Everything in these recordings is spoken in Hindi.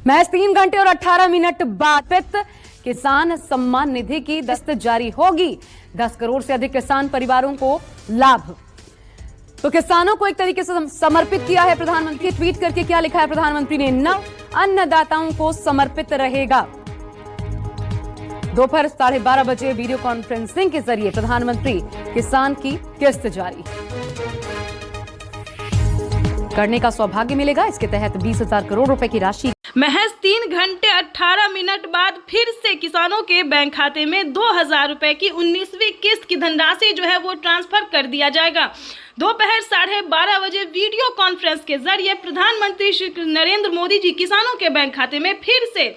महज 3 घंटे और 18 मिनट बाद किसान सम्मान निधि की दस्त जारी होगी। 10 करोड़ से अधिक किसान परिवारों को लाभ। तो किसानों को एक तरीके से समर्पित किया है प्रधानमंत्री। ट्वीट करके क्या लिखा है प्रधानमंत्री ने? नव अन्नदाताओं को समर्पित रहेगा। दोपहर 12:30 बजे वीडियो कॉन्फ्रेंसिंग के जरिए प्रधानमंत्री किसान की किस्त जारी करने का सौभाग्य मिलेगा। इसके तहत 20,000 करोड़ रुपए की राशि। महज 3 घंटे 18 मिनट बाद फिर से किसानों के बैंक खाते में 2,000 रुपए की 19वीं किस्त की धनराशि जो है वो ट्रांसफर कर दिया जाएगा। दोपहर 12:30 बजे वीडियो कॉन्फ्रेंस के जरिए प्रधानमंत्री श्री नरेंद्र मोदी जी किसानों के बैंक खाते में फिर से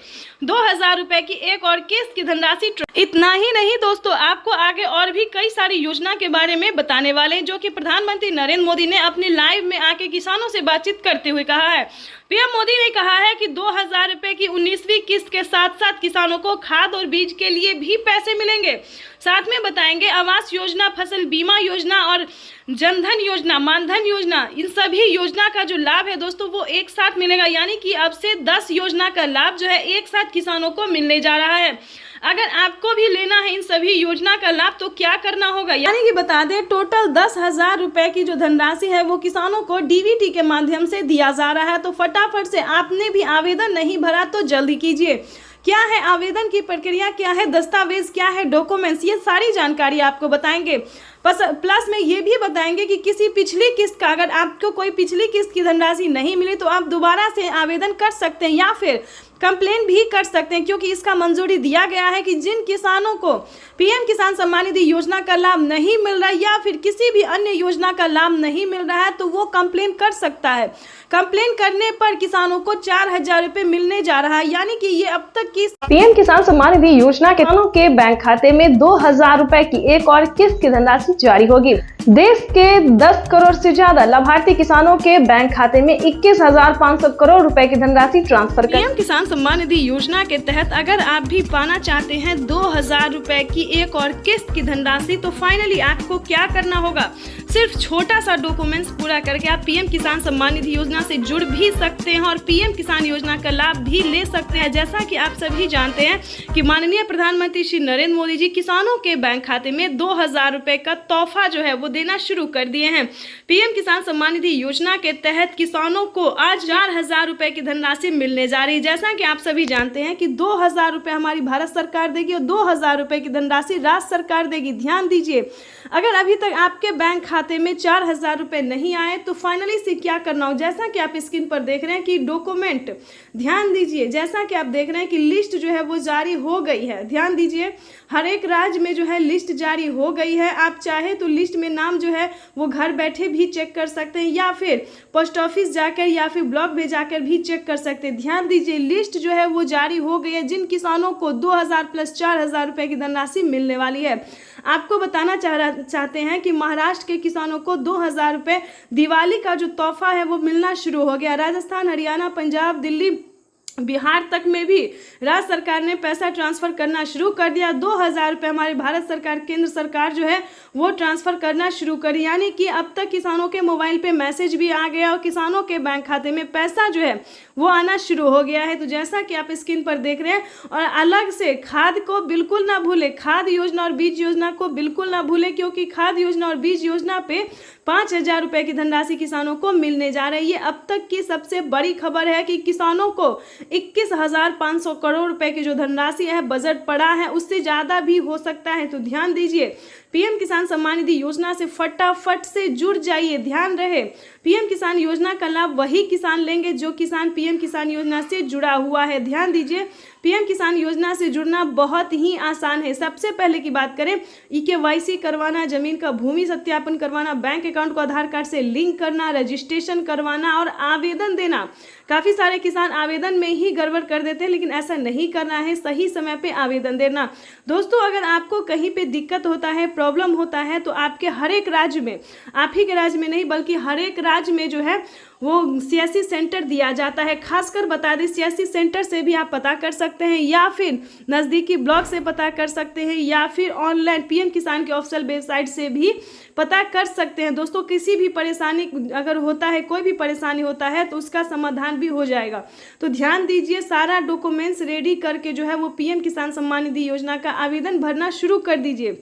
2,000 रुपए की एक और किस्त की धनराशि। इतना ही नहीं दोस्तों, आपको आगे और भी कई सारी योजना के बारे में बताने वाले हैं जो कि प्रधानमंत्री नरेंद्र मोदी ने अपने लाइव में आके किसानों से बातचीत करते हुए कहा है। पीएम मोदी ने कहा है कि 2,000 रुपए की 19वीं किस्त के साथ साथ किसानों को खाद और बीज के लिए भी पैसे मिलेंगे। साथ में बताएंगे आवास योजना, फसल बीमा योजना और जनधन योजना, मानधन योजना, इन सभी योजना का जो लाभ है दोस्तों वो एक साथ मिलेगा। यानी कि अब से 10 योजना का लाभ जो है एक साथ किसानों को मिलने जा रहा है। अगर आपको भी लेना है इन सभी योजना का लाभ तो क्या करना होगा, यानी कि बता दें टोटल 10,000 रुपए की जो धनराशि है वो किसानों को डीबीटी के माध्यम से दिया जा रहा है। तो फटाफट से आपने भी आवेदन नहीं भरा तो जल्दी कीजिए। क्या है आवेदन की प्रक्रिया, क्या है दस्तावेज, क्या है डॉक्यूमेंट्स, ये सारी जानकारी आपको बताएंगे। प्लस में ये भी बताएंगे कि किसी पिछली किस्त का अगर आपको कोई पिछली किस्त की धनराशि नहीं मिली तो आप दोबारा से आवेदन कर सकते हैं या फिर कंप्लेन भी कर सकते हैं, क्योंकि इसका मंजूरी दिया गया है कि जिन किसानों को पीएम किसान सम्मान निधि योजना का लाभ नहीं मिल रहा है या फिर किसी भी अन्य योजना का लाभ नहीं मिल रहा है तो वो कंप्लेन कर सकता है। कंप्लेन करने पर किसानों को 4,000 रुपए मिलने जा रहा है। यानी कि ये अब तक की पीएम किसान सम्मान निधि योजना के किसानों के बैंक खाते में 2,000 रुपए की एक और किस्त की धनराशि जारी होगी। देश के 10 करोड़ से ज्यादा लाभार्थी किसानों के बैंक खाते में 21,500 करोड़ रुपए की धनराशि ट्रांसफर कर। पीएम किसान सम्मान निधि योजना के तहत अगर आप भी पाना चाहते हैं 2,000 रुपए की एक और किस्त की धनराशि तो फाइनली आपको क्या करना होगा, सिर्फ छोटा सा डॉक्यूमेंट्स पूरा करके आप पीएम किसान सम्मान निधि योजना से जुड़ भी सकते हैं और पीएम किसान योजना का लाभ भी ले सकते हैं। जैसा कि आप सभी जानते हैं कि माननीय प्रधानमंत्री श्री नरेंद्र मोदी जी किसानों के बैंक खाते में 2,000 रुपए का तोहफा जो है वो देना शुरू कर दिए हैं। पीएम किसान सम्मान निधि योजना के तहत किसानों को आज 4,000 रुपए की धनराशि मिलने जा रही है। जैसा कि आप सभी जानते हैं कि 2,000 रुपए हमारी भारत सरकार देगी और 2,000 रुपए की धनराशि राज्य सरकार देगी। ध्यान दीजिए, अगर अभी तक आपके बैंक खाते में 4,000 रुपए नहीं आए तो फाइनली से क्या करना हो, जैसा कि आप स्क्रीन पर देख रहे हैं कि डॉक्यूमेंट, ध्यान दीजिए, जैसा कि आप देख रहे हैं कि लिस्ट जो है वो जारी हो गई है। ध्यान दीजिए, हर एक राज्य में जो है लिस्ट जारी हो गई है। आप चाहे तो लिस्ट में नाम जो है वो घर बैठे भी चेक कर सकते हैं या फिर पोस्ट ऑफिस जाकर या फिर ब्लॉक में जाकर भी चेक कर सकते हैं। ध्यान दीजिए, लिस्ट जो है वो जारी हो गई है जिन किसानों को 2,000 प्लस 4,000 रुपए की धनराशि मिलने वाली है। आपको बताना चाहते हैं कि महाराष्ट्र के किसानों को 2,000 रुपए दिवाली का जो तोहफा है वो मिलना शुरू हो गया। राजस्थान, हरियाणा, पंजाब, दिल्ली, बिहार तक में भी राज्य सरकार ने पैसा ट्रांसफर करना शुरू कर दिया। 2,000 रुपये हमारी भारत सरकार, केंद्र सरकार जो है वो ट्रांसफर करना शुरू करी। यानी कि अब तक किसानों के मोबाइल पे मैसेज भी आ गया और किसानों के बैंक खाते में पैसा जो है वो आना शुरू हो गया है। तो जैसा कि आप स्क्रीन पर देख रहे हैं, और अलग से खाद को बिल्कुल ना भूले, खाद योजना और बीज योजना को बिल्कुल ना भूले, क्योंकि खाद योजना और बीज योजना पे 5,000 रुपए की धनराशि किसानों को मिलने जा रही है। ये अब तक की सबसे बड़ी खबर है कि किसानों को 21,500 करोड़ रुपए की जो धनराशि है बजट पड़ा है, उससे ज्यादा भी हो सकता है। तो ध्यान दीजिए, पीएम किसान सम्मान निधि योजना से फटाफट से जुड़ जाइए। ध्यान रहे, पीएम किसान योजना का लाभ वही किसान लेंगे जो किसान पीएम किसान योजना से जुड़ा हुआ है। ध्यान दीजिए, पीएम किसान योजना से जुड़ना बहुत ही आसान है। सबसे पहले की बात करें, केवाईसी करवाना, जमीन का भूमि सत्यापन करवाना, बैंक अकाउंट को आधार कार्ड से लिंक करना, रजिस्ट्रेशन करवाना और आवेदन देना। काफी सारे किसान आवेदन में ही गड़बड़ कर देते हैं, लेकिन ऐसा नहीं करना है, सही समय पे आवेदन देना। दोस्तों, अगर आपको कहीं पे दिक्कत होता है, प्रॉब्लम होता है तो आपके हर एक राज्य में, आप ही के राज्य में नहीं बल्कि हर एक राज्य में जो है वो CSC सेंटर दिया जाता है। खासकर बता दें CSC सेंटर से भी आप पता कर सकते हैं या फिर नज़दीकी ब्लॉक से पता कर सकते हैं या फिर ऑनलाइन PM किसान के ऑफिशियल वेबसाइट से भी पता कर सकते हैं। दोस्तों किसी भी परेशानी अगर होता है, कोई भी परेशानी होता है तो उसका समाधान भी हो जाएगा। तो ध्यान दीजिए, सारा डॉक्यूमेंट्स रेडी करके जो है वो PM किसान सम्मान निधि योजना का आवेदन भरना शुरू कर दीजिए।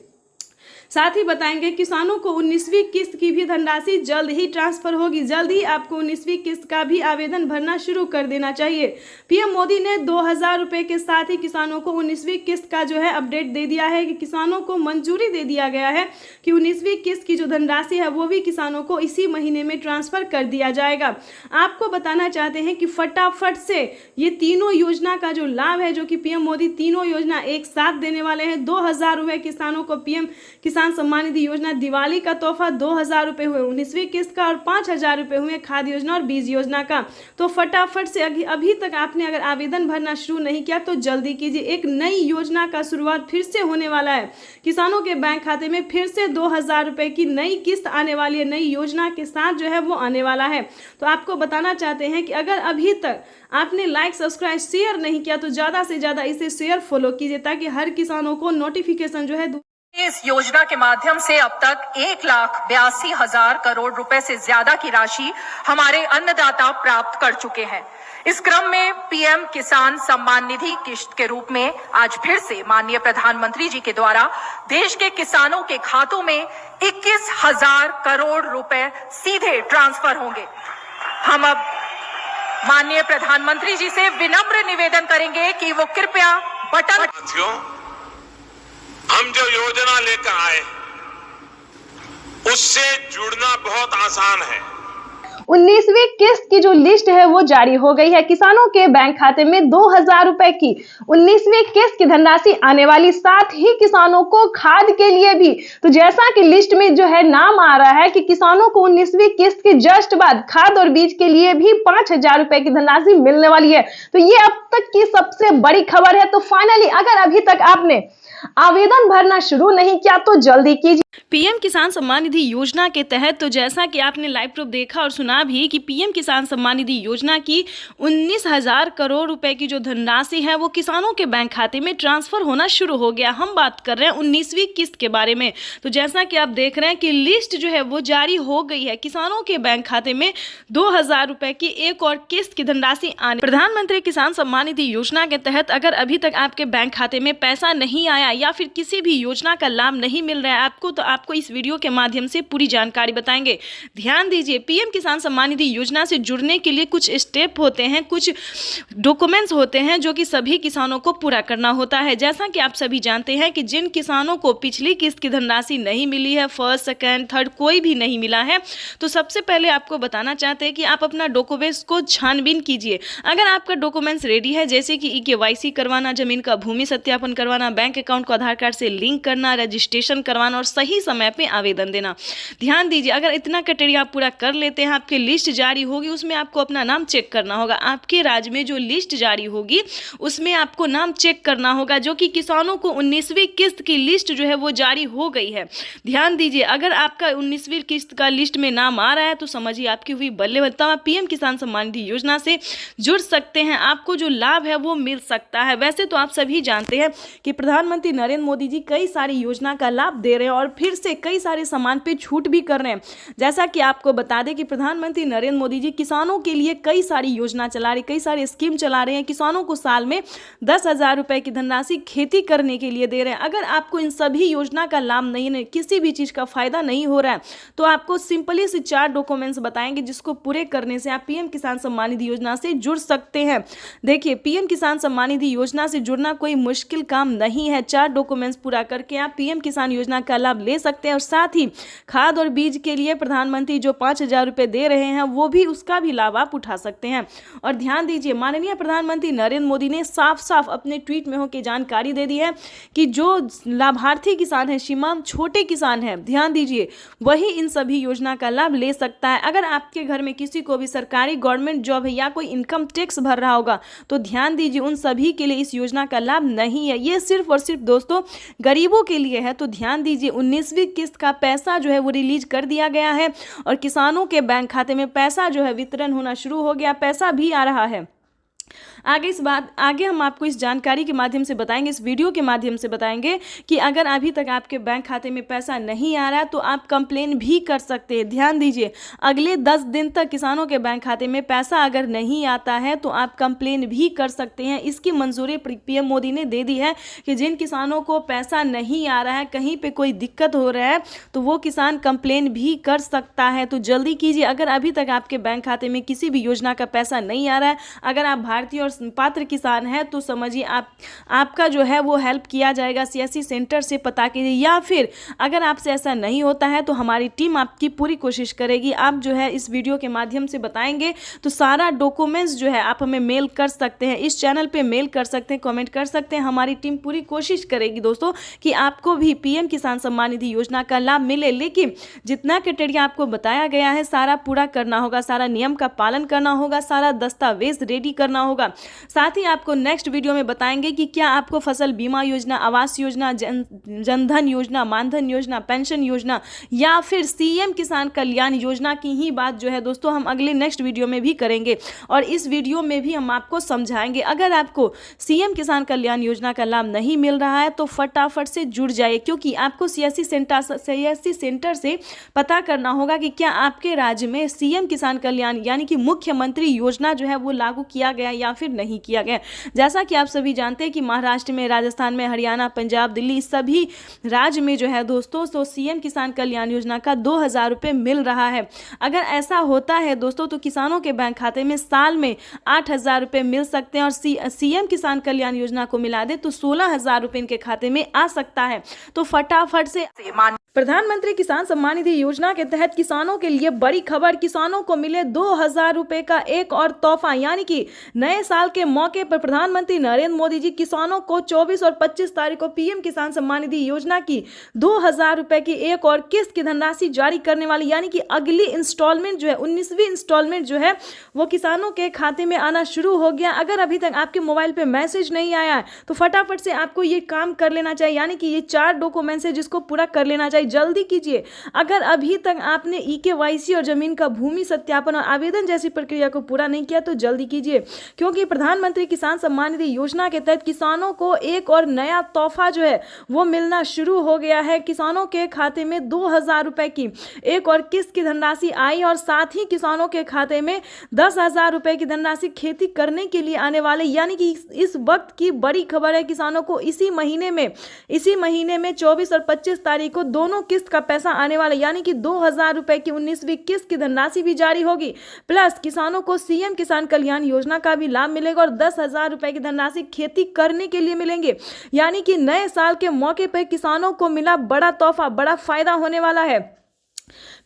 साथ ही बताएंगे किसानों को 19वीं किस्त की भी धनराशि जल्द ही ट्रांसफर होगी। जल्द ही आपको 19वीं किस्त का भी आवेदन भरना शुरू कर देना चाहिए। PM मोदी ने 2000 रुपये के साथ ही किसानों को 19वीं किस्त का जो है अपडेट दे दिया है कि किसानों को मंजूरी दे दिया गया है कि 19वीं किस्त की जो धनराशि है वो भी किसानों को इसी महीने में ट्रांसफर कर दिया जाएगा। आपको बताना चाहते हैं कि फटाफट से ये तीनों योजना का जो लाभ है, जो कि PM मोदी तीनों योजना एक साथ देने वाले हैं। 2000 रुपये किसानों को PM किसान सम्मान निधि योजना दिवाली का तोहफा 2000 रुपये हुए 19वीं किस्त का और 5000 रुपये हुए खाद योजना और बीज योजना का। तो फटाफट से अभी तक आपने अगर आवेदन भरना शुरू नहीं किया तो जल्दी कीजिए। एक नई योजना का शुरुआत फिर से होने वाला है। किसानों के बैंक खाते में फिर से 2000 रुपये की नई किस्त आने वाली है। नई योजना के साथ जो है वो आने वाला है। तो आपको बताना चाहते हैं कि अगर अभी तक आपने लाइक, सब्सक्राइब, शेयर नहीं किया तो ज़्यादा से ज़्यादा इसे शेयर फॉलो कीजिए ताकि हर किसानों को नोटिफिकेशन जो है। इस योजना के माध्यम से अब तक 1,82,000 करोड़ रुपए से ज्यादा की राशि हमारे अन्नदाता प्राप्त कर चुके हैं। इस क्रम में PM किसान सम्मान निधि किस्त के रूप में आज फिर से माननीय प्रधानमंत्री जी के द्वारा देश के किसानों के खातों में 21,000 करोड़ रुपए सीधे ट्रांसफर होंगे। हम अब माननीय प्रधानमंत्री जी से विनम्र निवेदन करेंगे कि वो कृपया बटन। हम जो योजना लेकर आए उससे जुड़ना बहुत आसान है। 19वीं किस्त की जो लिस्ट है वो जारी हो गई है। किसानों के बैंक खाते में 2000 रुपए की 19वीं किस्त की धनराशि आने वाली, साथ ही किसानों को खाद के लिए भी। तो जैसा कि लिस्ट में जो है नाम आ रहा है कि किसानों को 19वीं किस्त के जस्ट बाद खाद और बीज के लिए भी 5000 रुपए की धनराशि मिलने वाली है। तो ये अब तक की सबसे बड़ी खबर है। तो फाइनली अगर अभी तक आपने आवेदन भरना शुरू नहीं किया तो जल्दी कीजिए। PM किसान सम्मान निधि योजना के तहत तो जैसा कि आपने लाइव प्रूफ देखा और सुना भी कि PM किसान सम्मान निधि योजना की 19,000 करोड़ रुपए की जो धनराशि है वो किसानों के बैंक खाते में ट्रांसफर होना शुरू हो गया। हम बात कर रहे हैं 19वीं किस्त के बारे में। तो जैसा कि आप देख रहे हैं कि लिस्ट जो है वो जारी हो गई है। किसानों के बैंक खाते में 2000 रुपए की एक और किस्त की धनराशि आने। प्रधानमंत्री किसान सम्मान निधि योजना के तहत अगर अभी तक आपके बैंक खाते में पैसा नहीं आया या फिर किसी भी योजना का लाभ नहीं मिल रहा है आपको, तो आपको इस वीडियो के माध्यम से पूरी जानकारी बताएंगे। ध्यान दीजिए, PM किसान सम्मान निधि योजना से जुड़ने के लिए कुछ स्टेप होते हैं, कुछ डॉक्यूमेंट्स होते हैं जो कि सभी किसानों को पूरा करना होता है। जैसा कि आप सभी जानते हैं कि जिन किसानों को पिछली किस्त की धनराशि नहीं मिली है, फर्स्ट, सेकेंड, थर्ड कोई भी नहीं मिला है, तो सबसे पहले आपको बताना चाहते हैं कि आप अपना डॉक्यूमेंट्स को छानबीन कीजिए। अगर आपका डॉक्यूमेंट्स रेडी है, जैसे कि EKYC करवाना, जमीन का भूमि सत्यापन करवाना, बैंक अकाउंट को आधार कार्ड से लिंक करना, रजिस्ट्रेशन करवाना और सही समय पे आवेदन देना। ध्यान दीजिए, अगर इतना क्राइटेरिया आप पूरा कर लेते हैं, आपकी लिस्ट जारी होगी, उसमें आपको अपना नाम चेक करना होगा। आपके राज्य में जो लिस्ट जारी होगी उसमें आपको नाम चेक करना होगा, जो कि किसानों को 19वीं किस्त की लिस्ट जो है वो जारी हो गई है। ध्यान दीजिए, अगर आपका 19वीं किस्त का लिस्ट में नाम आ रहा है तो समझिए आपकी हुई बल्ले बल्ले। आप PM किसान सम्मान निधि योजना से जुड़ सकते हैं, आपको जो लाभ है वो मिल सकता है। वैसे तो आप सभी जानते हैं कि प्रधानमंत्री नरेंद्र मोदी जी कई सारी योजना का लाभ दे रहे हैं और फिर से कई सारे सामान पे छूट भी कर रहे हैं। जैसा कि आपको बता दें कि प्रधानमंत्री नरेंद्र मोदी जी किसानों के लिए कई सारी योजना चला रहे, कई सारे स्कीम चला रहे हैं। किसानों को साल में 10,000 रुपए की धनराशि खेती करने के लिए दे रहे हैं। अगर आपको इन सभी योजना का लाभ नहीं, किसी भी चीज़ का फायदा नहीं हो रहा है, तो आपको सिंपली से 4 डॉक्यूमेंट्स बताएंगे जिसको पूरे करने से आप PM किसान सम्मान निधि योजना से जुड़ सकते हैं। देखिए, PM किसान सम्मान निधि योजना से जुड़ना कोई मुश्किल काम नहीं है। 4 डॉक्यूमेंट्स पूरा करके आप PM किसान योजना का लाभ ले सकते हैं और साथ ही खाद और बीज के लिए प्रधानमंत्री जो 5,000 रुपए दे रहे हैं वो भी, उसका भी लाभ आप उठा सकते हैं। और ध्यान दीजिए, माननीय प्रधानमंत्री नरेंद्र मोदी ने साफ साफ अपने ट्वीट में होकर जानकारी दे दी है कि जो लाभार्थी किसान है, सीमांत छोटे किसान है, ध्यान दीजिए, वही इन सभी योजना का लाभ ले सकता है। अगर आपके घर में किसी को भी सरकारी गवर्नमेंट जॉब है या कोई इनकम टैक्स भर रहा होगा तो ध्यान दीजिए, उन सभी के लिए इस योजना का लाभ नहीं है। ये सिर्फ और सिर्फ दोस्तों गरीबों के लिए है। तो ध्यान दीजिए, 19वीं किस्त का पैसा जो है वो रिलीज कर दिया गया है और किसानों के बैंक खाते खाते में पैसा जो है वितरण होना शुरू हो गया, पैसा भी आ रहा है। आगे हम आपको इस जानकारी के माध्यम से बताएंगे, इस वीडियो के माध्यम से बताएंगे कि अगर अभी तक आपके बैंक खाते में पैसा नहीं आ रहा है तो आप कंप्लेन भी कर सकते हैं। ध्यान दीजिए, अगले 10 दिन तक किसानों के बैंक खाते में पैसा अगर नहीं आता है तो आप कंप्लेन भी कर सकते हैं। इसकी मंजूरी पीएम मोदी ने दे दी है कि जिन किसानों को पैसा नहीं आ रहा है, कहीं पर कोई दिक्कत हो रहा है, तो वो किसान कंप्लेन भी कर सकता है। तो जल्दी कीजिए, अगर अभी तक आपके बैंक खाते में किसी भी योजना का पैसा नहीं आ रहा है, अगर आप भारतीय और पात्र किसान है तो समझिए आपका जो है वो हेल्प किया जाएगा। सीएससी सेंटर से पता कीजिए, या फिर अगर आपसे ऐसा नहीं होता है तो हमारी टीम आपकी पूरी कोशिश करेगी। आप जो है इस वीडियो के माध्यम से बताएंगे तो सारा डॉक्यूमेंट्स जो है आप हमें मेल कर सकते हैं, इस चैनल पे मेल कर सकते हैं, कमेंट कर सकते हैं। हमारी टीम पूरी कोशिश करेगी दोस्तों कि आपको भी पीएम किसान सम्मान निधि योजना का लाभ मिले। लेकिन जितना क्राइटेरिया आपको बताया गया है सारा पूरा करना होगा, सारा नियम का पालन करना होगा, सारा दस्तावेज रेडी करना होगा। साथ ही आपको नेक्स्ट वीडियो में बताएंगे कि क्या आपको फसल बीमा योजना, आवास योजना, जनधन योजना, मानधन योजना, पेंशन योजना या फिर सीएम किसान कल्याण योजना की ही बात जो है दोस्तों हम अगले नेक्स्ट वीडियो में भी करेंगे। और इस वीडियो में भी हम आपको समझाएंगे, अगर आपको सीएम किसान कल्याण योजना का लाभ नहीं मिल रहा है तो फटाफट से जुड़ जाइए, क्योंकि आपको सीएससी सेंटर से पता करना होगा कि क्या आपके राज्य में सीएम किसान कल्याण यानी कि मुख्यमंत्री योजना जो है वो लागू किया गया या फिर नहीं किया गया। जैसा कि आप सभी जानते हैं कि महाराष्ट्र में, राजस्थान में, हरियाणा, पंजाब, दिल्ली सभी राज्य में जो है दोस्तों तो सीएम किसान कल्याण योजना का 2000 रुपये मिल रहा है। अगर ऐसा होता है दोस्तों तो किसानों के बैंक खाते में साल में 8000 रुपये मिल सकते हैं, और सीएम किसान कल्याण योजना को मिला दे तो 16000 रुपये इनके खाते में आ सकता है। तो फटाफट से प्रधानमंत्री किसान सम्मान निधि योजना के तहत किसानों के लिए बड़ी खबर, किसानों को मिले 2000 रुपए का एक और तोहफा। यानी कि नए साल के मौके पर प्रधानमंत्री नरेंद्र मोदी जी किसानों को 24 और 25 तारीख को पीएम किसान सम्मान निधि योजना की 2000 रुपए की एक और किस्त की धनराशि जारी करने वाली, यानी कि अगली इंस्टॉलमेंट जो है 19वीं इंस्टॉलमेंट जो है वो किसानों के खाते में आना शुरू हो गया। अगर अभी तक आपके मोबाइल पे मैसेज नहीं आया है तो फटाफट से आपको ये काम कर लेना चाहिए, यानी कि ये 4 डॉक्यूमेंट्स है जिसको पूरा कर लेना चाहिए। जल्दी कीजिए, अगर अभी तक आपने EKYC और जमीन का भूमि सत्यापन और आवेदन जैसी प्रक्रिया को पूरा नहीं किया तो जल्दी कीजिए, क्योंकि प्रधानमंत्री किसान सम्मान निधि योजना के तहत किसानों को एक और नया तोहफा जो है वो मिलना शुरू हो गया है। किसानों के खाते में 2000 रुपए की एक और किस्त की धनराशि आई, और साथ ही किसानों के खाते में 10,000 रुपए की धनराशि खेती करने के लिए आने वाले, यानी कि इस वक्त की बड़ी खबर है। किसानों को इसी महीने में 24 और 25 तारीख को दोनों किस्त का पैसा आने वाला, यानी कि 2000 रुपए की 19वीं किस्त की धनराशि भी जारी होगी। प्लस किसानों को सीएम किसान कल्याण योजना का भी लाभ मिलेगा और 10,000 रुपए की धनराशि खेती करने के लिए मिलेंगे। यानी कि नए साल के मौके पर किसानों को मिला बड़ा तोहफा, बड़ा फायदा होने वाला है।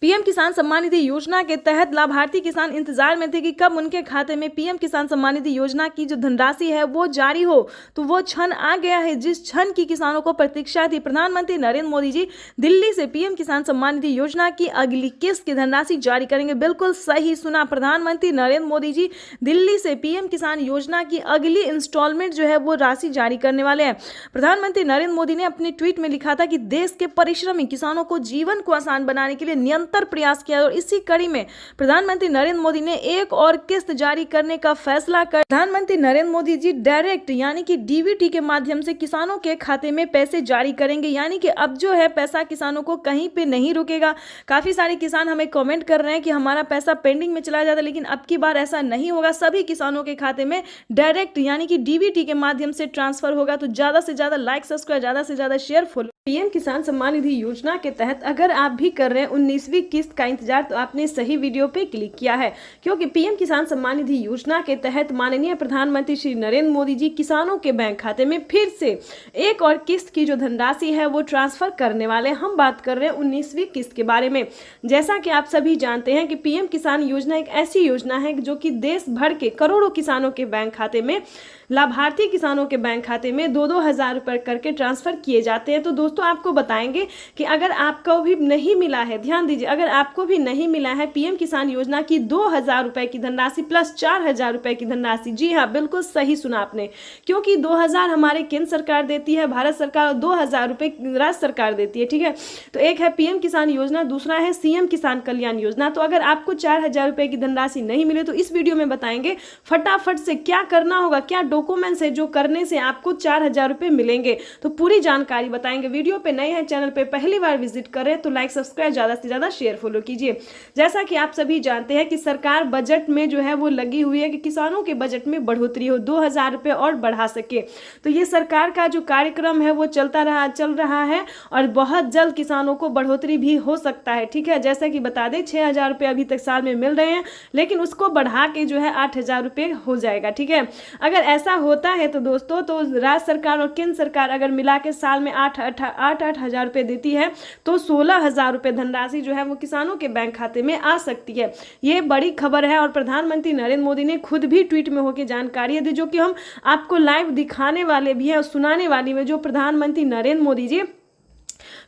पीएम किसान सम्मान निधि योजना के तहत लाभार्थी किसान इंतजार में थे कि कब उनके खाते में पीएम किसान सम्मान निधि योजना की जो धनराशि है वो जारी हो, तो वो क्षण आ गया है जिस क्षण की किसानों को प्रतीक्षा थी। प्रधानमंत्री नरेंद्र मोदी जी दिल्ली से पीएम किसान सम्मान निधि योजना की अगली किस्त की धनराशि जारी करेंगे। बिल्कुल सही सुना, प्रधानमंत्री नरेंद्र मोदी जी दिल्ली से पीएम किसान योजना की अगली इंस्टॉलमेंट जो है वो राशि जारी करने वाले हैं। प्रधानमंत्री नरेंद्र मोदी ने अपने ट्वीट में लिखा था कि देश के परिश्रमी किसानों को जीवन को आसान बनाने के लिए निरंतर प्रयास किया, और इसी कड़ी में प्रधानमंत्री नरेंद्र मोदी ने एक और किस्त जारी करने का फैसला कर प्रधानमंत्री नरेंद्र मोदी जी डायरेक्ट यानी कि डीबीटी के माध्यम से किसानों के खाते में पैसे जारी करेंगे। यानी कि अब जो है पैसा किसानों को कहीं पे नहीं रुकेगा। काफी सारे किसान हमें कमेंट कर रहे हैं कि हमारा पैसा पेंडिंग में चला जाता है, लेकिन अब की बार ऐसा नहीं होगा। सभी किसानों के खाते में डायरेक्ट यानी कि डीबीटी के माध्यम से ट्रांसफर होगा। तो ज्यादा से ज्यादा लाइक, सब्सक्राइब, ज्यादा से ज्यादा शेयर, फॉलो। पीएम किसान सम्मान निधि योजना के तहत अगर आप भी कर रहे हैं 19वीं किस्त का इंतजार तो आपने सही वीडियो पे क्लिक किया है, क्योंकि पीएम किसान सम्मान निधि योजना के तहत माननीय प्रधानमंत्री श्री नरेंद्र मोदी जी किसानों के बैंक खाते में फिर से एक और किस्त की जो धनराशि है वो ट्रांसफर करने वाले। हम बात कर रहे हैं 19वीं किस्त के बारे में। जैसा कि आप सभी जानते हैं कि पीएम किसान योजना एक ऐसी योजना है जो कि देश भर के करोड़ों किसानों के बैंक खाते में, लाभार्थी किसानों के बैंक खाते में 2-2 हज़ार रुपए करके ट्रांसफर किए जाते हैं। तो दोस्तों आपको बताएंगे कि अगर आपको भी नहीं मिला है, ध्यान दीजिए, अगर आपको भी नहीं मिला है पीएम किसान योजना की 2,000 रुपए की धनराशि प्लस 4,000 रुपए की धनराशि, जी हाँ बिल्कुल सही सुना आपने, क्योंकि 2,000 हमारे केंद्र सरकार देती है, भारत सरकार, और 2,000 रुपए राज्य सरकार देती है। ठीक है, तो एक है पीएम किसान योजना, दूसरा है सीएम किसान कल्याण योजना। तो अगर आपको 4,000 रुपए की धनराशि नहीं मिले तो इस वीडियो में बताएंगे फटाफट से क्या करना होगा, क्या डॉक्यूमेंट्स है जो करने से आपको 4,000 रुपए मिलेंगे, तो पूरी जानकारी बताएंगे। वीडियो पे नए हैं, चैनल पे पहली बार विजिट करें तो लाइक सब्सक्राइब ज्यादा से ज्यादा शेयर फॉलो कीजिए। जैसा कि आप सभी जानते हैं कि सरकार बजट में जो है वो लगी हुई है कि किसानों के बजट में बढ़ोतरी हो, 2,000 रुपए और बढ़ा सके। तो ये सरकार का जो कार्यक्रम है वो चल रहा है और बहुत जल्द किसानों को बढ़ोतरी भी हो सकता है। ठीक है, जैसा कि बता दें 6,000 रुपए अभी तक साल में मिल रहे हैं, लेकिन उसको बढ़ा के जो है 8,000 रुपए हो जाएगा। ठीक है, अगर ऐसा होता है तो दोस्तों, तो राज्य सरकार और केंद्र सरकार अगर मिला के साल में 8,000 रुपए देती है तो 16,000 रुपए धनराशि जो है वो किसानों के बैंक खाते में आ सकती है। ये बड़ी खबर है और प्रधानमंत्री नरेंद्र मोदी ने खुद भी ट्वीट में होकर जानकारी दी, जो कि हम आपको लाइव दिखाने वाले भी हैं और सुनाने वाली में, जो प्रधानमंत्री नरेंद्र मोदी जी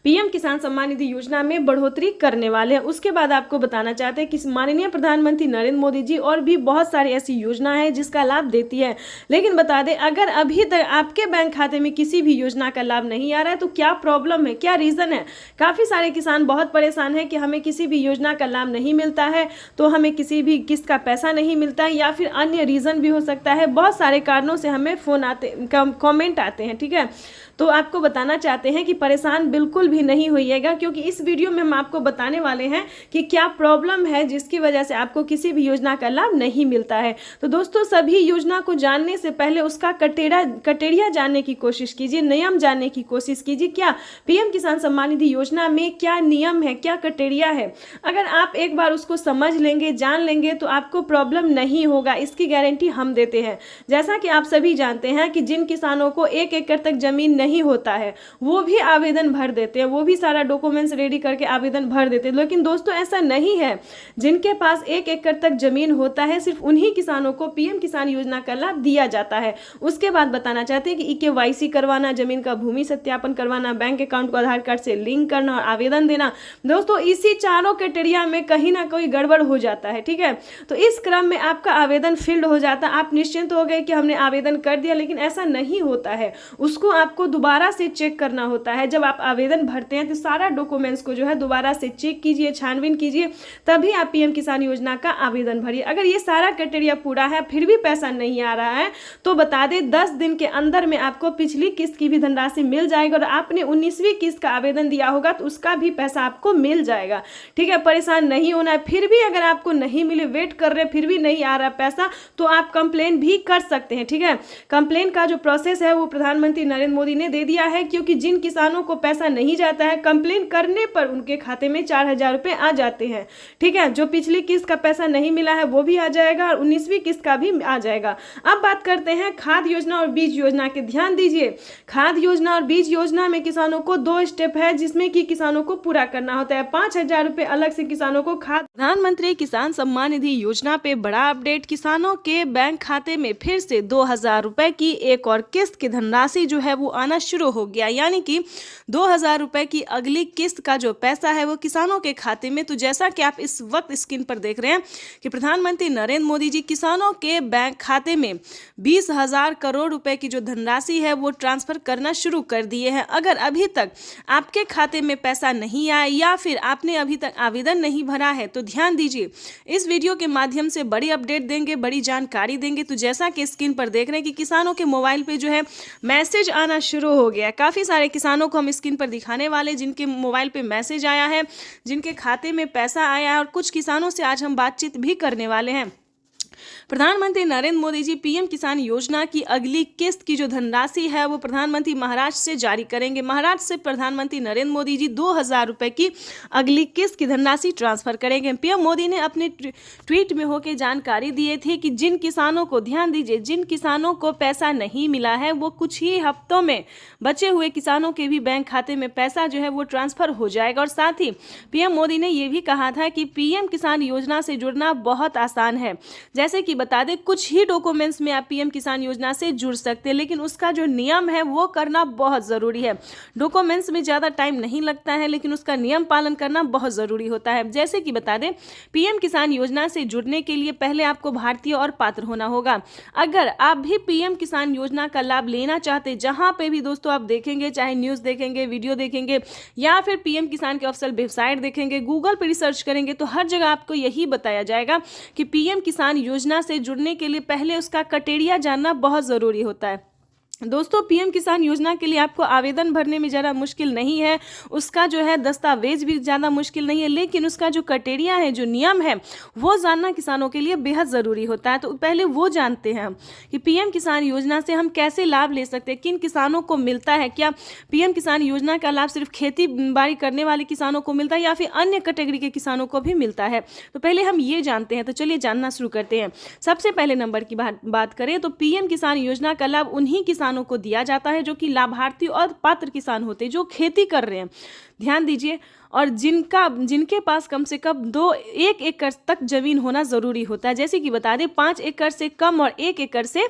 पीएम किसान सम्मान निधि योजना में बढ़ोतरी करने वाले हैं। उसके बाद आपको बताना चाहते हैं कि माननीय प्रधानमंत्री नरेंद्र मोदी जी और भी बहुत सारी ऐसी योजना है जिसका लाभ देती है, लेकिन बता दें अगर अभी तक आपके बैंक खाते में किसी भी योजना का लाभ नहीं आ रहा है तो क्या प्रॉब्लम है, क्या रीजन है। काफी सारे किसान बहुत परेशान है कि हमें किसी भी योजना का लाभ नहीं मिलता है, तो हमें किसी भी किस्त का पैसा नहीं मिलता है, या फिर अन्य रीजन भी हो सकता है। बहुत सारे कारणों से हमें फोन आते, कमेंट आते हैं। ठीक है, तो आपको बताना चाहते हैं कि परेशान बिल्कुल भी नहीं होइएगा, क्योंकि इस वीडियो में हम आपको बताने वाले हैं कि क्या प्रॉब्लम है जिसकी वजह से आपको किसी भी योजना का लाभ नहीं मिलता है। तो दोस्तों, सभी योजना को जानने से पहले उसका कटेरिया जानने की कोशिश कीजिए, नियम जानने की कोशिश कीजिए। क्या पीएम किसान सम्मान निधि योजना में क्या नियम है, क्या कटेरिया है, अगर आप एक बार उसको समझ लेंगे, जान लेंगे तो आपको प्रॉब्लम नहीं होगा, इसकी गारंटी हम देते हैं। जैसा कि आप सभी जानते हैं कि जिन किसानों को 1 एकड़ तक जमीन नहीं होता है वो भी आवेदन भर देते हैं, वो भी सारा डॉक्यूमेंट्स रेडी करके आवेदन भर देते हैं। लेकिन दोस्तों ऐसा नहीं है, जिनके पास 1 एकड़ तक जमीन होता है सिर्फ उन्हीं किसानों को पीएम किसान योजना का लाभ दिया जाता है। उसके बाद बताना चाहते हैं कि केवाईसी करवाना, जमीन का भूमि सत्यापन करवाना, बैंक अकाउंट को आधार कार्ड से लिंक करना और आवेदन देना। दोस्तों इसी चारों क्राइटेरिया में कहीं ना कोई गड़बड़ हो जाता है। ठीक है, तो इस क्रम में आपका आवेदन फील्ड हो जाता है, आप निश्चिंत हो गए कि हमने आवेदन कर दिया, लेकिन ऐसा नहीं होता है। उसको आपको दोबारा से चेक करना होता है। जब आप आवेदन भरते हैं तो सारा डॉक्यूमेंट्स को जो है दोबारा से चेक कीजिए, छानबीन कीजिए, तभी आप पीएम किसान योजना का आवेदन भरिए। अगर ये सारा क्राइटेरिया पूरा है फिर भी पैसा नहीं आ रहा है तो बता दें 10 दिन के अंदर में आपको पिछली किस्त की भी धनराशि मिल जाएगी, और आपने 19वीं किस्त का आवेदन दिया होगा तो उसका भी पैसा आपको मिल जाएगा। ठीक है, परेशान नहीं होना है। फिर भी अगर आपको नहीं मिले, वेट कर रहे फिर भी नहीं आ रहा पैसा, तो आप कंप्लेन भी कर सकते हैं। ठीक है, कंप्लेन का जो प्रोसेस है वो प्रधानमंत्री नरेंद्र मोदी ने दे दिया है, क्योंकि जिन किसानों को पैसा नहीं जाता है कंप्लेन करने पर उनके खाते में 4,000 रुपए आ जाते हैं। ठीक है, जो पिछली किस्त का पैसा नहीं मिला है वो भी आ जाएगा और 19वीं किस्त का भी आ जाएगा। अब बात करते हैं खाद योजना और बीज योजना के। ध्यान दीजिए, खाद योजना और बीज योजना में किसानों को 2 स्टेप है जिसमें कि किसानों को पूरा करना होता है। 5,000 रुपए अलग से किसानों को खाद। प्रधानमंत्री किसान सम्मान निधि योजना पे बड़ा अपडेट, किसानों के बैंक खाते में फिर से 2,000 रुपए की एक और किस्त की धनराशि जो है वो आना शुरू हो गया, यानी कि 2,000 रुपए की अगली किस्त का जो पैसा है वो किसानों के खाते में। तो जैसा कि आप इस वक्त स्क्रीन पर देख रहे हैं कि प्रधानमंत्री नरेंद्र मोदी जी किसानों के बैंक खाते में 20,000 करोड़ रुपए की जो धनराशि है वो ट्रांसफर करना शुरू कर दिए हैं। अगर अभी तक आपके खाते में पैसा नहीं आया या फिर आपने अभी तक आवेदन नहीं भरा है तो ध्यान दीजिए, इस वीडियो के माध्यम से बड़ी अपडेट देंगे, बड़ी जानकारी देंगे। तो जैसा कि स्क्रीन पर देख रहे हैं कि किसानों के मोबाइल पे जो है मैसेज आना शुरू हो गया। काफी सारे किसानों को हम स्क्रीन पर दिखाने वाले जिनके मोबाइल पे मैसेज आया है, जिनके खाते में पैसा आया है, और कुछ किसानों से आज हम बातचीत भी करने वाले हैं। प्रधानमंत्री नरेंद्र मोदी जी पीएम किसान योजना की अगली किस्त की जो धनराशि है वो प्रधानमंत्री महाराष्ट्र से जारी करेंगे। महाराष्ट्र से प्रधानमंत्री नरेंद्र मोदी जी 2,000 रुपए की अगली किस्त की धनराशि ट्रांसफर करेंगे। पीएम मोदी ने अपने ट्वीट में होकर जानकारी दिए थे कि जिन किसानों को, ध्यान दीजिए, जिन किसानों को पैसा नहीं मिला है वो कुछ ही हफ्तों में बचे हुए किसानों के भी बैंक खाते में पैसा जो है वो ट्रांसफर हो जाएगा। और साथ ही पीएम मोदी ने यह भी कहा था कि पीएम किसान योजना से जुड़ना बहुत आसान है। जैसे जैसे कि बता दें कुछ ही डॉक्यूमेंट्स में आप पीएम किसान योजना से जुड़ सकते हैं, लेकिन उसका जो नियम है वो करना बहुत ज़रूरी है। डॉक्यूमेंट्स में ज़्यादा टाइम नहीं लगता है, लेकिन उसका नियम पालन करना बहुत ज़रूरी होता है। जैसे कि बता दें पीएम किसान योजना से जुड़ने के लिए पहले आपको भारतीय और पात्र होना होगा। अगर आप भी पीएम किसान योजना का लाभ लेना चाहते, जहां पे भी दोस्तों आप देखेंगे, चाहे न्यूज़ देखेंगे, वीडियो देखेंगे या फिर पीएम किसान के ऑफिशियल वेबसाइट देखेंगे, गूगल पर रिसर्च करेंगे, तो हर जगह आपको यही बताया जाएगा कि पीएम किसान योजना से जुड़ने के लिए पहले उसका क्राइटेरिया जानना बहुत ज़रूरी होता है। दोस्तों पीएम किसान योजना के लिए आपको आवेदन भरने में ज़्यादा मुश्किल नहीं है, उसका जो है दस्तावेज भी ज़्यादा मुश्किल नहीं है, लेकिन उसका जो क्राइटेरिया है, जो नियम है, वो जानना किसानों के लिए बेहद ज़रूरी होता है। तो पहले वो जानते हैं हम कि पीएम किसान योजना से हम कैसे लाभ ले सकते हैं, किन किसानों को मिलता है, क्या पीएम किसान योजना का लाभ सिर्फ खेती बाड़ी करने वाले किसानों को मिलता है या फिर अन्य कैटेगरी के किसानों को भी मिलता है। तो पहले हम ये जानते हैं। तो चलिए जानना शुरू करते हैं। सबसे पहले नंबर की बात करें तो पीएम किसान योजना का लाभ उन्हीं किसानों को दिया जाता है जो कि लाभार्थी और पात्र किसान होते हैं, जो खेती कर रहे हैं। ध्यान दीजिए, और जिनके पास कम से कम 1 एकड़ तक जमीन होना जरूरी होता है। जैसे कि बता दें 5 एकड़ से कम और 1 एकड़ से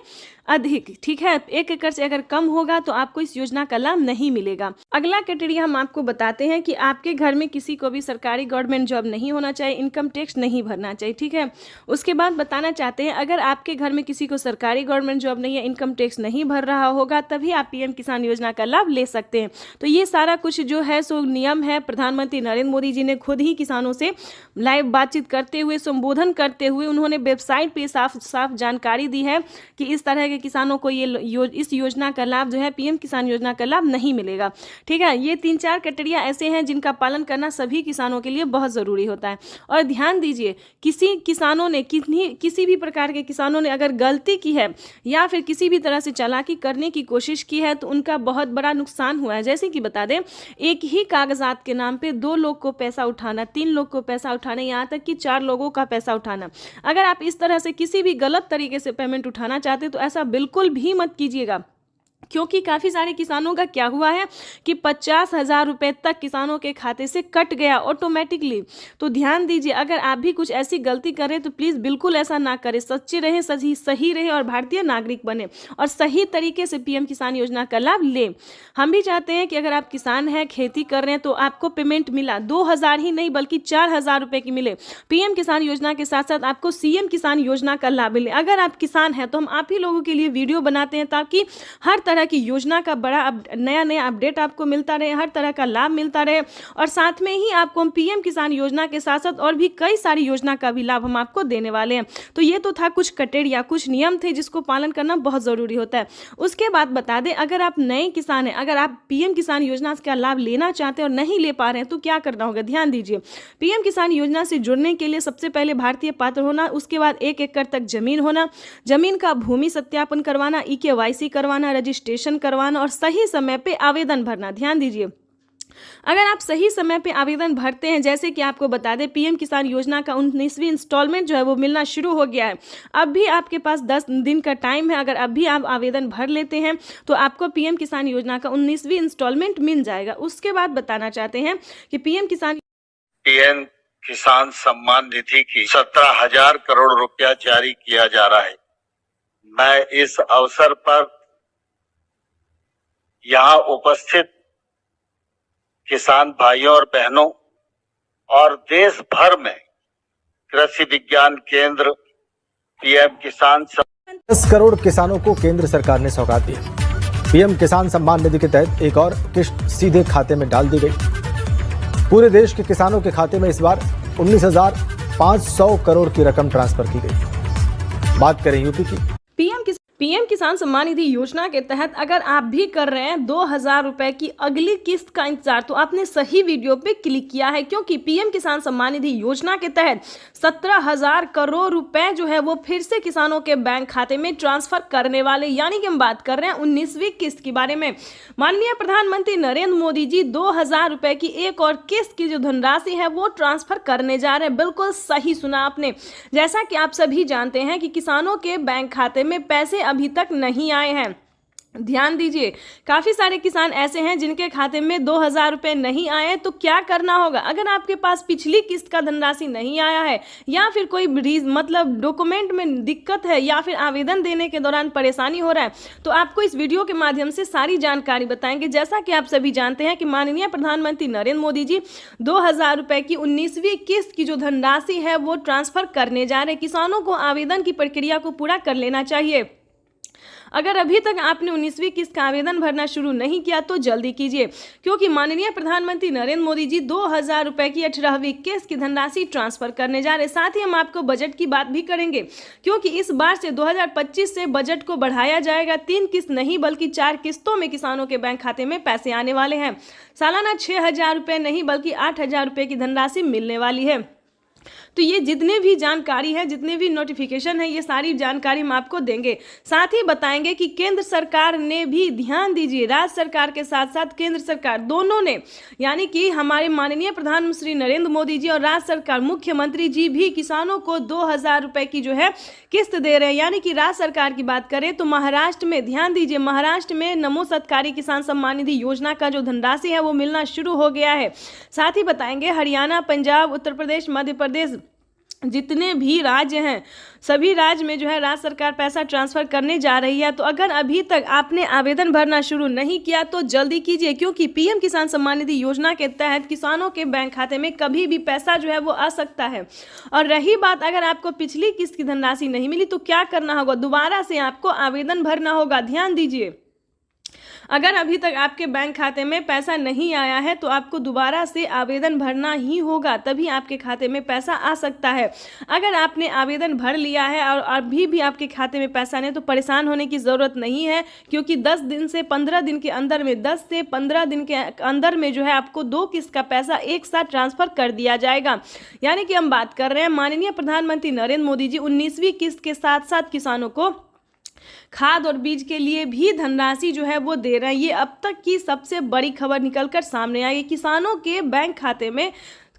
अधिक, ठीक है। 1 एकड़ से अगर कम होगा तो आपको इस योजना का लाभ नहीं मिलेगा। अगला क्राइटेरिया हम आपको बताते हैं कि आपके घर में किसी को भी सरकारी गवर्नमेंट जॉब नहीं होना चाहिए, इनकम टैक्स नहीं भरना चाहिए, ठीक है। उसके बाद बताना चाहते हैं अगर आपके घर में किसी को सरकारी गवर्नमेंट जॉब नहीं है, इनकम टैक्स नहीं भर रहा होगा, तभी आप पीएम किसान योजना का लाभ ले सकते हैं। तो ये सारा कुछ जो है सो नियम है। प्रधानमंत्री नरेंद्र मोदी जी ने खुद ही किसानों से लाइव बातचीत करते हुए, संबोधन करते हुए उन्होंने वेबसाइट पे साफ साफ जानकारी दी है कि इस तरह के किसानों को इस योजना का लाभ जो है पीएम किसान योजना का लाभ नहीं मिलेगा, ठीक है। ये 3-4 क्राइटेरिया ऐसे हैं जिनका पालन करना सभी किसानों के लिए बहुत ज़रूरी होता है। और ध्यान दीजिए, किसी भी प्रकार के किसानों ने अगर गलती की है या फिर किसी भी तरह से चालाकी करने की कोशिश की है तो उनका बहुत बड़ा नुकसान हुआ है। जैसे कि बता दें एक ही कागजात के नाम पे 2 लोग को पैसा उठाना, 3 लोग को पैसा उठाना, यहाँ तक कि 4 लोगों का पैसा उठाना। अगर आप इस तरह से किसी भी गलत तरीके से पेमेंट उठाना चाहते हैं तो ऐसा बिल्कुल भी मत कीजिएगा, क्योंकि काफ़ी सारे किसानों का क्या हुआ है कि 50,000 रुपये तक किसानों के खाते से कट गया ऑटोमेटिकली। तो ध्यान दीजिए, अगर आप भी कुछ ऐसी गलती करें तो प्लीज़ बिल्कुल ऐसा ना करें। सच्चे रहें, सही रहें और भारतीय नागरिक बने और सही तरीके से पीएम किसान योजना का लाभ लें। हम भी चाहते हैं कि अगर आप किसान हैं, खेती कर रहे हैं, तो आपको पेमेंट मिला 2,000 ही नहीं बल्कि 4,000 रुपये की मिले। पीएम किसान योजना के साथ साथ आपको सीएम किसान योजना का लाभ मिले। अगर आप किसान हैं तो हम आप ही लोगों के लिए वीडियो बनाते हैं ताकि हर तरह की योजना का बड़ा नया अपडेट आपको मिलता रहे, हर तरह का लाभ मिलता रहे। और साथ में ही आपको हम पीएम किसान योजना के साथ साथ और भी कई सारी योजना का भी लाभ हम आपको देने वाले हैं। तो ये तो था कुछ क्राइटेरिया, कुछ नियम थे जिसको पालन करना बहुत ज़रूरी होता है। उसके बाद बता दें अगर आप नए किसान हैं, अगर आप पीएम किसान योजना का लाभ लेना चाहते हैं और नहीं ले पा रहे हैं तो क्या करना होगा। ध्यान दीजिए, पीएम किसान योजना से जुड़ने के लिए सबसे पहले भारतीय पात्र होना, उसके बाद 1 एकड़ तक जमीन होना, जमीन का भूमि सत्यापन करवाना, EKYC करवाना, रजिस्ट्रेशन करवाना और सही समय पे आवेदन भरना। ध्यान दीजिए, अगर आप सही समय पे आवेदन भरते हैं, जैसे कि आपको बता दें पीएम किसान योजना का 19वीं इंस्टॉलमेंट जो है वो मिलना शुरू हो गया है। अब भी आपके पास 10 दिन का टाइम है। अगर अब भी आप आवेदन भर लेते हैं तो आपको पीएम किसान योजना का 19वीं इंस्टॉलमेंट मिल जाएगा। उसके बाद बताना चाहते हैं कि पीएम किसान सम्मान निधि की 17,000 करोड़ रुपया जारी किया जा रहा है। मैं इस अवसर पर यहाँ उपस्थित किसान भाइयों और बहनों और देश भर में कृषि विज्ञान केंद्र पीएम किसान 10 करोड़ किसानों को केंद्र सरकार ने सौगात दी। पीएम किसान सम्मान निधि के तहत एक और किस्त सीधे खाते में डाल दी गई। पूरे देश के किसानों के खाते में इस बार 19,500 करोड़ की रकम ट्रांसफर की गई। बात करें यूपी की। पीएम किसान सम्मान निधि योजना के तहत अगर आप भी कर रहे हैं 2,000 रुपए की अगली किस्त का इंतजार, तो आपने सही वीडियो पे क्लिक किया है, क्योंकि पीएम किसान सम्मान निधि योजना के तहत 17,000 करोड़ रुपए जो है वो फिर से किसानों के बैंक खाते में ट्रांसफर करने वाले, यानी कि हम बात कर रहे हैं 19वीं किस्त के बारे में। माननीय प्रधानमंत्री नरेंद्र मोदी जी 2,000 रुपए की एक और किस्त की जो धनराशि है वो ट्रांसफर करने जा रहे हैं। बिल्कुल सही सुना आपने। जैसा कि आप सभी जानते हैं कि किसानों के बैंक खाते में पैसे अभी तक नहीं आए हैं। ध्यान दीजिए, काफ़ी सारे किसान ऐसे हैं जिनके खाते में 2,000 रुपये नहीं आए, तो क्या करना होगा? अगर आपके पास पिछली किस्त का धनराशि नहीं आया है या फिर कोई मतलब डॉक्यूमेंट में दिक्कत है या फिर आवेदन देने के दौरान परेशानी हो रहा है, तो आपको इस वीडियो के माध्यम से सारी जानकारी बताएंगे। जैसा कि आप सभी जानते हैं कि माननीय प्रधानमंत्री नरेंद्र मोदी जी 2,000 रुपये की 19वीं किस्त की जो धनराशि है वो ट्रांसफर करने जा रहे हैं। किसानों को आवेदन की प्रक्रिया को पूरा कर लेना चाहिए। अगर अभी तक आपने 19वीं किस्त का आवेदन भरना शुरू नहीं किया तो जल्दी कीजिए, क्योंकि माननीय प्रधानमंत्री नरेंद्र मोदी जी 2,000 रुपये की 18वीं किस्त की धनराशि ट्रांसफर करने जा रहे हैं। साथ ही हम आपको बजट की बात भी करेंगे, क्योंकि इस बार से 2025 से बजट को बढ़ाया जाएगा। 3 किस्त नहीं बल्कि 4 किस्तों में किसानों के बैंक खाते में पैसे आने वाले हैं। सालाना 6,000 रुपये नहीं बल्कि 8,000 रुपये की धनराशि मिलने वाली है। तो ये जितने भी जानकारी है, जितने भी नोटिफिकेशन है, ये सारी जानकारी हम आपको देंगे। साथ ही बताएंगे कि केंद्र सरकार ने भी, ध्यान दीजिए, राज्य सरकार के साथ साथ केंद्र सरकार दोनों ने, यानी कि हमारे माननीय प्रधानमंत्री नरेंद्र मोदी जी और राज्य सरकार मुख्यमंत्री जी भी किसानों को 2,000 रुपये की जो है किस्त दे रहे हैं। यानी कि राज्य सरकार की बात करें तो महाराष्ट्र में, ध्यान दीजिए, महाराष्ट्र में नमो सत्कारी किसान सम्मान निधि योजना का जो धनराशि है वो मिलना शुरू हो गया है। साथ ही बताएंगे हरियाणा, पंजाब, उत्तर प्रदेश, मध्य प्रदेश, जितने भी राज्य हैं सभी राज्य में जो है राज्य सरकार पैसा ट्रांसफर करने जा रही है। तो अगर अभी तक आपने आवेदन भरना शुरू नहीं किया तो जल्दी कीजिए, क्योंकि पीएम किसान सम्मान निधि योजना के तहत किसानों के बैंक खाते में कभी भी पैसा जो है वो आ सकता है। और रही बात, अगर आपको पिछली किस्त की धनराशि नहीं मिली तो क्या करना होगा? दोबारा से आपको आवेदन भरना होगा। ध्यान दीजिए, अगर अभी तक आपके बैंक खाते में पैसा नहीं आया है तो आपको दोबारा से आवेदन भरना ही होगा, तभी आपके खाते में पैसा आ सकता है। अगर आपने आवेदन भर लिया है और अभी भी आपके खाते में पैसा नहीं तो परेशान होने की ज़रूरत नहीं है, क्योंकि 10 दिन से 15 दिन के अंदर में, 10 से 15 दिन के अंदर में जो है आपको 2 किस्त का पैसा एक साथ ट्रांसफ़र कर दिया जाएगा। यानी कि हम बात कर रहे हैं माननीय प्रधानमंत्री नरेंद्र मोदी जी 19वीं किस्त के साथ साथ किसानों को खाद और बीज के लिए भी धनराशि जो है वो दे रहे हैं। ये अब तक की सबसे बड़ी खबर निकलकर सामने आई। किसानों के बैंक खाते में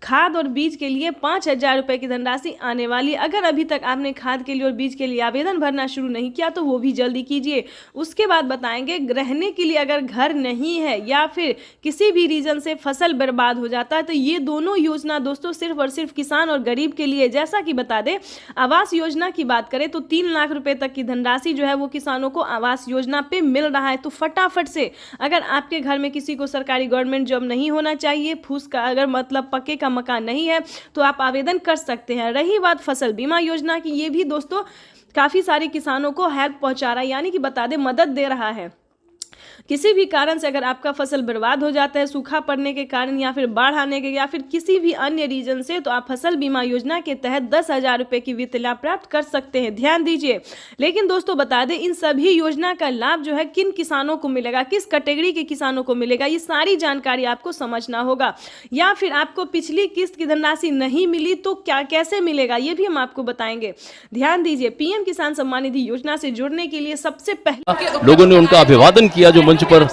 खाद और बीज के लिए 5,000 रुपये की धनराशि आने वाली। अगर अभी तक आपने खाद के लिए और बीज के लिए आवेदन भरना शुरू नहीं किया तो वो भी जल्दी कीजिए। उसके बाद बताएंगे रहने के लिए अगर घर नहीं है या फिर किसी भी रीजन से फसल बर्बाद हो जाता है तो ये दोनों योजना दोस्तों सिर्फ और सिर्फ किसान और गरीब के लिए। जैसा कि बता दें, आवास योजना की बात करें तो 3 लाख रुपये तक की धनराशि जो है वो किसानों को आवास योजना पे मिल रहा है। तो फटाफट से, अगर आपके घर में किसी को सरकारी गवर्नमेंट जॉब नहीं होना चाहिए, फूस का अगर मतलब पक्के का मकान नहीं है तो आप आवेदन कर सकते हैं। रही बात फसल बीमा योजना की, ये भी दोस्तों काफी सारे किसानों को हेल्प पहुंचा रहा है, यानी कि बता दें मदद दे रहा है। किसी भी कारण से अगर आपका फसल बर्बाद हो जाता है, सूखा पड़ने के कारण या फिर बाढ़ आने के या फिर किसी भी अन्य रीजन से, तो आप फसल बीमा योजना के तहत 10,000 रुपये की वित्त लाभ प्राप्त कर सकते हैं। ध्यान दीजिए, लेकिन दोस्तों बता दें इन सभी योजना का लाभ जो है किन किसानों को मिलेगा, किस कैटेगरी के किसानों को मिलेगा, ये सारी जानकारी आपको समझना होगा। या फिर आपको पिछली किस्त की धनराशि नहीं मिली तो क्या कैसे मिलेगा, ये भी हम आपको बताएंगे। ध्यान दीजिए, पीएम किसान सम्मान निधि योजना से जुड़ने के लिए सबसे पहले लोगों ने उनका अभिवादन किया। जो मंच पर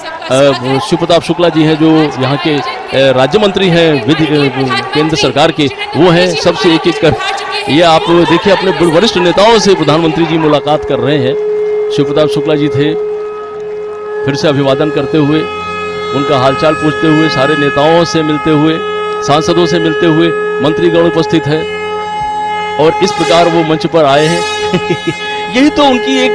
शिव प्रताप शुक्ला जी हैं, जो यहाँ के राज्य मंत्री हैं केंद्र सरकार के, वो हैं सबसे एक एक कर। ये आप देखिए अपने वरिष्ठ नेताओं से प्रधानमंत्री जी मुलाकात कर रहे हैं। शिव प्रताप शुक्ला जी थे, फिर से अभिवादन करते हुए, उनका हालचाल पूछते हुए, सारे नेताओं से मिलते हुए, सांसदों से मिलते हुए, मंत्रीगण उपस्थित है और इस प्रकार वो मंच पर आए हैं। यही तो उनकी एक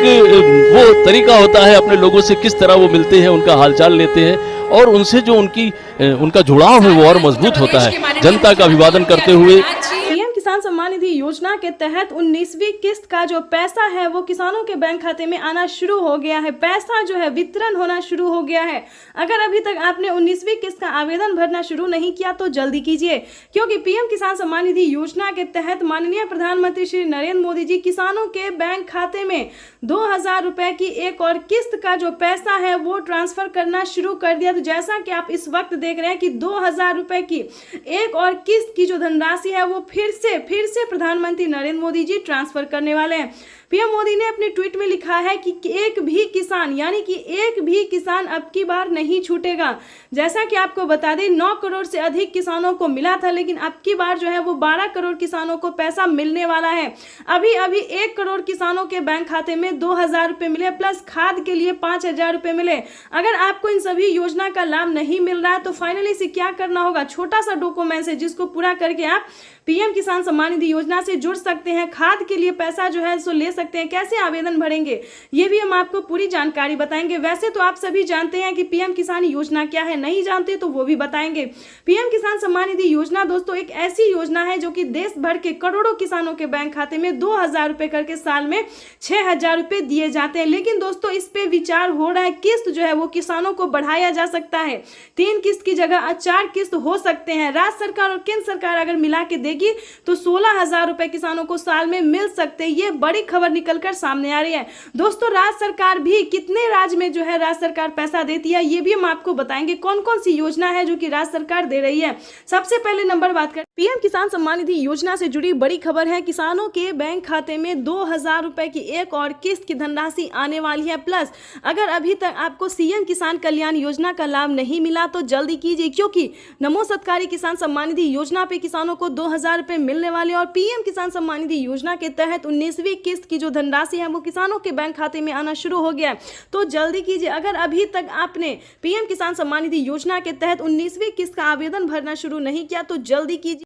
वो तरीका होता है, अपने लोगों से किस तरह वो मिलते हैं, उनका हालचाल लेते हैं और उनसे जो उनका जुड़ाव है वो और मजबूत होता है। जनता का अभिवादन करते हुए पीएम किसान सम्मान निधि योजना के तहत 19वीं किस्त का जो पैसा है वो किसानों के बैंक खाते में आना शुरू हो गया है। पैसा जो है वितरण होना शुरू हो गया है। अगर अभी तक आपने 19वीं किस्त का आवेदन भरना शुरू नहीं किया तो जल्दी कीजिए, क्योंकि पीएम किसान सम्मान निधि योजना के तहत माननीय प्रधानमंत्री श्री नरेंद्र मोदी जी किसानों के बैंक खाते में 2,000 रुपए की एक और किस्त का जो पैसा है वो ट्रांसफर करना शुरू कर दिया। तो जैसा कि आप इस वक्त देख रहे हैं कि 2,000 रुपए की एक और किस्त की जो धनराशि है वो फिर से प्रधानमंत्री नरेंद्र मोदी जी ट्रांसफर करने वाले हैं। पीएम मोदी ने अपने ट्वीट में लिखा है कि एक भी किसान, यानी कि एक भी किसान अब की बार नहीं छूटेगा। जैसा कि आपको बता दें 9 करोड़ से अधिक किसानों को मिला था, लेकिन अब की बार जो है वो 12 करोड़ किसानों को पैसा मिलने वाला है। अभी 1 करोड़ किसानों के बैंक खाते में 2,000 रुपए मिले, प्लस खाद के लिए 5,000 रुपए मिले। अगर आपको इन सभी योजना का लाभ नहीं मिल रहा है तो फाइनली इसे क्या करना होगा, छोटा सा डॉक्यूमेंट है जिसको पूरा करके आप पीएम किसान सम्मान निधि योजना से जुड़ सकते हैं। खाद के लिए पैसा जो है सो ले सकते हैं। कैसे आवेदन भरेंगे ये भी हम आपको पूरी जानकारी बताएंगे। वैसे तो आप सभी जानते हैं कि पीएम किसान योजना क्या है, नहीं जानते तो वो भी बताएंगे। पीएम किसान सम्मान निधि योजना दोस्तों एक ऐसी योजना है जो कि देश भर के करोड़ों किसानों के बैंक खाते में 2,000 रुपए करके साल में 6,000 रुपए दिए जाते हैं। लेकिन दोस्तों इस पे विचार हो रहा है, किस्त जो है वो किसानों को बढ़ाया जा सकता है। 3 किस्त की जगह 4 किस्त हो सकते हैं। राज्य सरकार और केंद्र सरकार अगर मिला के तो 16,000 रुपए किसानों को साल में मिल सकते हैं। ये बड़ी खबर निकलकर सामने आ रही है। दोस्तों राज्य सरकार भी कितने राज्य में जो है राज्य सरकार पैसा देती है ये भी हम आपको बताएंगे। कौन कौन सी योजना है जो कि राज्य सरकार दे रही है। सबसे पहले नंबर बात करें पीएम किसान सम्मान निधि योजना से जुड़ी बड़ी खबर है। किसानों के बैंक खाते में 2,000 रुपए की एक और किस्त की धनराशि आने वाली है। प्लस अगर अभी तक आपको सीएम किसान कल्याण योजना का लाभ नहीं मिला तो जल्दी कीजिए, क्योंकि नमो सत्कारी किसान सम्मान निधि योजना पे किसानों को 2,000 रुपए मिलने वाले और पीएम किसान सम्मान निधि योजना के तहत 19वीं किस्त की जो धनराशि है वो किसानों के बैंक खाते में आना शुरू हो गया है। तो जल्दी कीजिए। अगर अभी तक आपने पीएम किसान सम्मान निधि योजना के तहत 19वीं किस्त का आवेदन भरना शुरू नहीं किया तो जल्दी कीजिए।